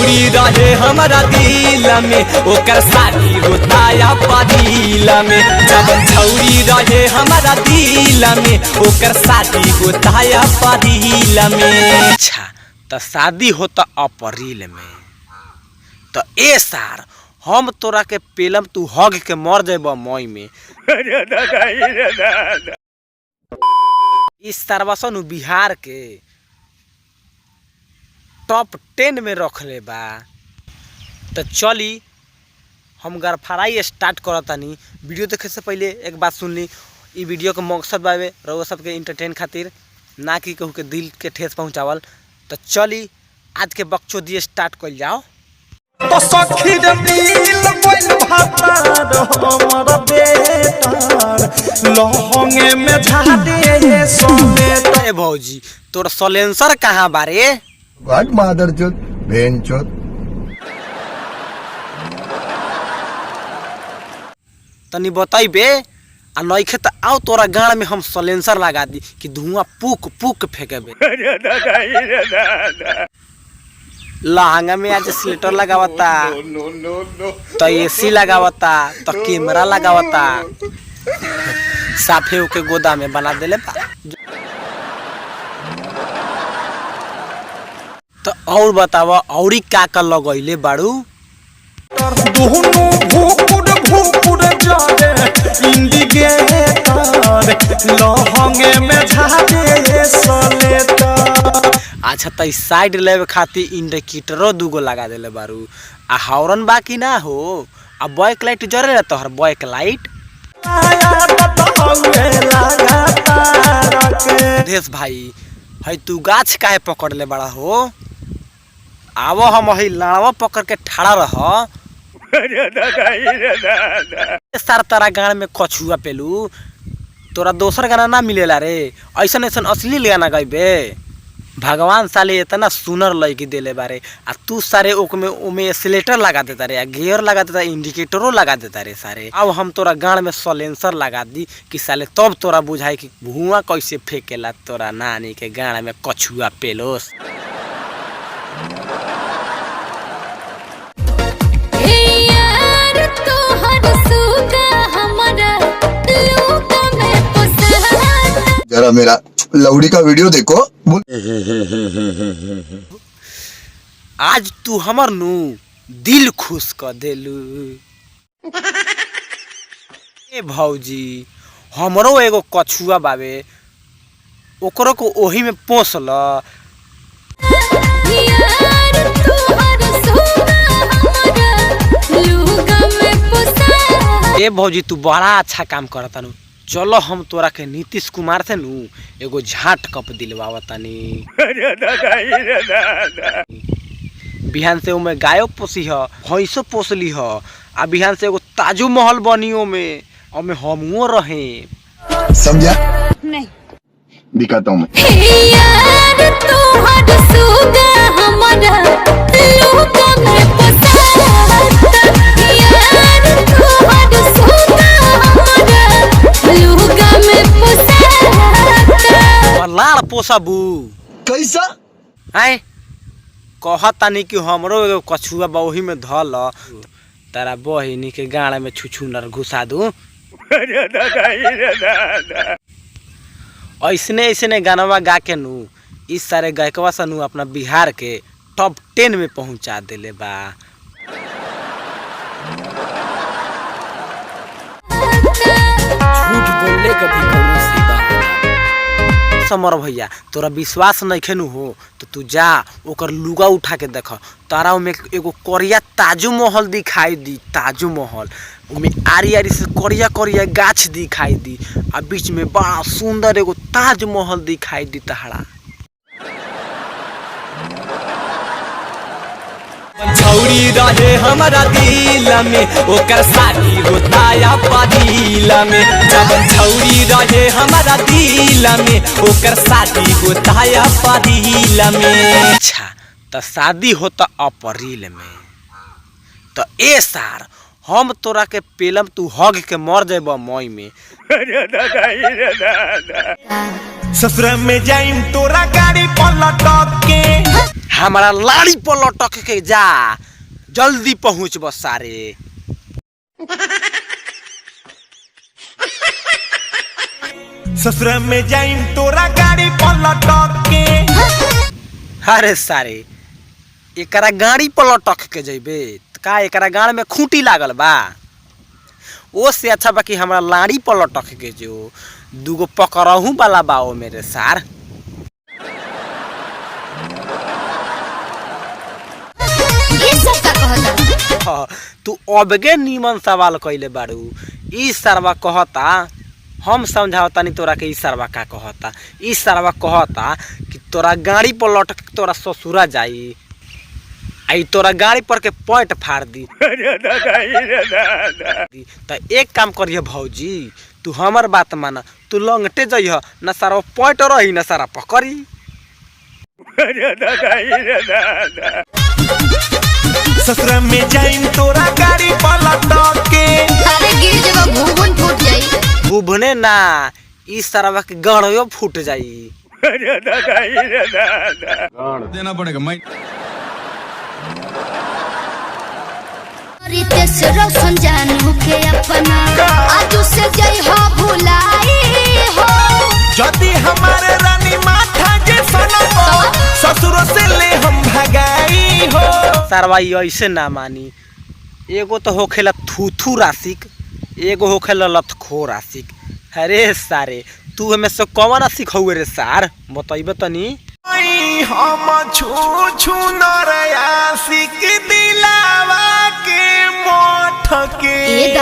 छौरी रहे हमारा दिल में ओकर शादी होता अपरिल में। जब छौरी रहे हमारा दिल में ओकर शादी होता अपरिल में। अच्छा तो शादी होता अप्रैल में तो ए सार हम तोरा के पेलम तू हग के मर जेब मई में। इस सारवासन बिहार के टॉप 10 में रख ले बा। तो चली हम गरफराई स्टार्ट करतानी। वीडियो देखे से पहले एक बात सुन ली, ई वीडियो के मकसद बावे रउआ सबके इंटरटेन खातिर, ना कि कहू के दिल के ठेस पहुँचावल। तो चली आज के बकचोदी स्टार्ट कर जाओ। तो सखी रे मिल गइल भातार हमर बेटार लहंगे में झाड़े समेत। ए भौजी तोर सलेंसर कहाँ बारे? व्हाट मादरचोद भेंचोद। तनी बताइबे आ नइखे त आओ तोरा गाड़ में हम सलेंसर लगा दी कि धुआं पुक पुक फेंकेबे। लहंगा में आज स्लेटर लगावता तो एसी लगावता तो कैमरा लगावता, साफे के गोदाम में बना देले बा। तो और बतावा औरी का लगैले बाड़ू? दोनों भूकुड़ भूकुड़ जाए इंडिकेटर लहंगे में झाड़े सलेटर। अच्छा तो साइड लेवे खातिर इंडिकेटरो दूगो लगा देले बारू। आ हॉर्न बाकी ना हो, आ बैक लाइट जरे ना तोहर बैक लाइट। देश भाई है तू गाछ काहे पकड़ ले बड़ा हो? आवो हम ही लाड़वा पकड़ के ठाड़ा रह। सार तारा गान में कछुआ पेलू, तोरा दोसर गाना ना मिलेला रे। ऐसन ऐसन असली गाना गईबे। भगवान साले इतना सुनर लड़की देले बारे आ तू सारे ओमे स्लेटर लगा देता रे, गियर लगा देता, इंडिकेटरो लगा देता रे सारे। अब हम तोरा गाड़ में सलेंसर लगा दी कि साले तब तोरा बुझाई कि धुआं कैसे फेंकेला तोरा नानी के गाड़ में कछुआ पेलोस। जरा मेरा लौड़ी का वीडियो देखो। आज तू हमर नु दिल खुश कर देलू। ए भौजी हमरो एगो कछुआ बावे, ओकरो को ओही में पोसल। ए भौजी तू बड़ा अच्छा काम करता नु। चलो हम तोरा के नीतीश कुमार से नु एगो झाट कप दिलवावतानी। बिहान से उमे गायो पोसी ह, भैंसो पोसली ह, आ बिहान से एगो ताजो महल बनियो में ओमे हमहुओ रहे। समझा? नहीं दिखाता हूँ मैं। लाड़ पोसबू कैसा? आए कहतानी कि हमरो एगो कछुआ बा ओही में धल तारा बहिनी के गाड़ में छुछुनर घुसा दू। ऐसने ऐसने गानवा गा के नु इस सारे गायकवा से नु अपना बिहार के टॉप 10 में पहुंचा देले बा। झूठ बोलने का भी कौनो सीधा समर भैया तोरा विश्वास नहीं खेनु हो तो तू जा ओकर लुगा उठा के देख, तारा में एगो करिया ताजो महल दिखाई दी। ताजो महल उमे आरी आरी से करिया करिया गाछ दिखाई दी, आ बीच में बड़ा सुंदर एगो ताज महल दिखाई दी तहरा। छौरी रहे हमारा दिल में ओकर शादी होता अपरिल में। जब छौरी रहे हमारा दिल में ओकर शादी होता अपरिल में। अच्छा तो शादी होता अप्रैल में तो ए सार हम तोरा के पेलम तू हग के मर जेब मई में। ससुर में जाइम तोरा गाड़ी पलट के हमारा लाड़ी पर लटक के जा, जल्दी पहुँच बस सारे। ससुर में जाइम तोरा गाड़ी पलट के। अरे सारे एकरा गाड़ी पर लटक के जइबे का? एकरा गाड़ में खूंटी लागल बा। ओ से अच्छा बा कि हमरा लाड़ी पर लटक के जो दूगो पकड़हू वाला बा ओ मेरे सार। तू अबगे नीमन सवाल कइले बारू। ई सरवा कहता, हम समझावता नहीं तोरा के। ई सरवा का कहता? ई सरवा कहता कि तोरा गाड़ी पर लटक के तोरा ससुरा जाई, आई तोरा गाड़ी पर के पॉइंट फाड़ दी। तो एक काम करिए भौजी, तू हमर बात माना, तू लंगटे जइह न सारा पॉइंट रही न सारा पकड़ी। ससुर में जाइम तोरा गाड़ी पलट के। अरे गिर जब भूबन फूट जाई। भूबने ना, ई सरवा के गड़ो फूट जाई। देना पड़ेगा मैं। रितेश रोशन जानू के अपना आजू से जई हो भुलाई हो। जदी हमारे रानी माथा जे सनबो ससुर से ले हम भगाई हो। सरवा ऐसे ना मानी। एगो तो होखेला थूथू रासिक, एगो होखेला लथखो रासिक। अरे सारे तू हमें से कौन रासिक हउए रे सार? बताइबे तनी। हम छू छू नरयासी के दिलावा के मोठ के।